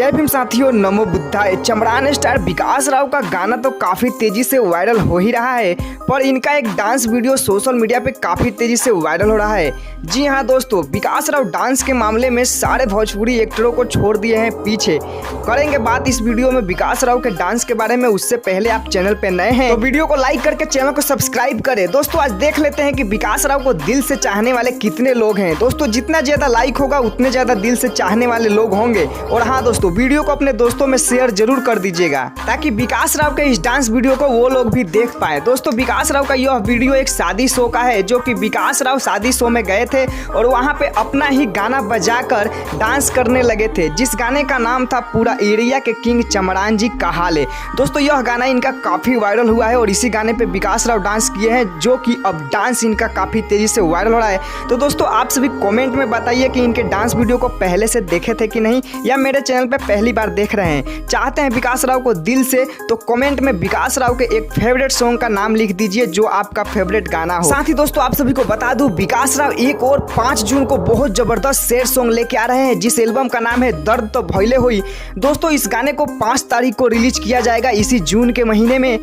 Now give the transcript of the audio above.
जय भीम साथियों, नमो बुद्धाय। चमड़ान स्टार विकास राव का गाना तो काफी तेजी से वायरल हो ही रहा है, पर इनका एक डांस वीडियो सोशल मीडिया पे काफी तेजी से वायरल हो रहा है। जी हाँ दोस्तों, विकास राव डांस के मामले में सारे भोजपुरी एक्टरों को छोड़ दिए हैं पीछे। करेंगे बात इस वीडियो में विकास राव के डांस के बारे में। उससे पहले आप चैनल पे नए हैं तो वीडियो को लाइक करके चैनल को सब्सक्राइब करें। दोस्तों आज देख लेते हैं कि विकास राव को दिल से चाहने वाले कितने लोग हैं। दोस्तों जितना ज्यादा लाइक होगा उतने ज्यादा दिल से चाहने वाले लोग होंगे। और हाँ दोस्तों, वीडियो को अपने दोस्तों में शेयर जरूर कर दीजिएगा ताकि विकास राव के इस डांस वीडियो को वो लोग भी देख पाए। दोस्तों विकास राव का यह वीडियो एक शादी शो का है, जो कि विकास राव शादी शो में गए थे और वहां पे अपना ही गाना बजाकर डांस करने लगे थे, जिस गाने का नाम था पूरा एरिया के किंग चमड़ान जी कहाले। दोस्तों यह गाना इनका काफी वायरल हुआ है और इसी गाने पे विकास राव डांस किए हैं, जो कि अब डांस इनका काफी तेजी से वायरल हो रहा है। तो दोस्तों आप सभी कमेंट में बताइए कि इनके डांस वीडियो को पहले से देखे थे कि नहीं, या मेरे चैनल पे पहली बार देख रहे हैं। चाहते हैं विकास राव को दिल से, तो कमेंट में विकास राव के एक फेवरेट सॉन्ग का नाम लिख दीजिए जो आपका फेवरेट गाना हो। साथ ही दोस्तों आप सभी को बता दूं, विकास राव एक और 5 जून को बहुत जबरदस्त सैड सॉन्ग लेके आ रहे हैं, जिस एल्बम का नाम है दर्द तो भइले हुई। दोस्तों इस गाने को 5 तारीख को रिलीज किया जाएगा इसी जून के महीने में।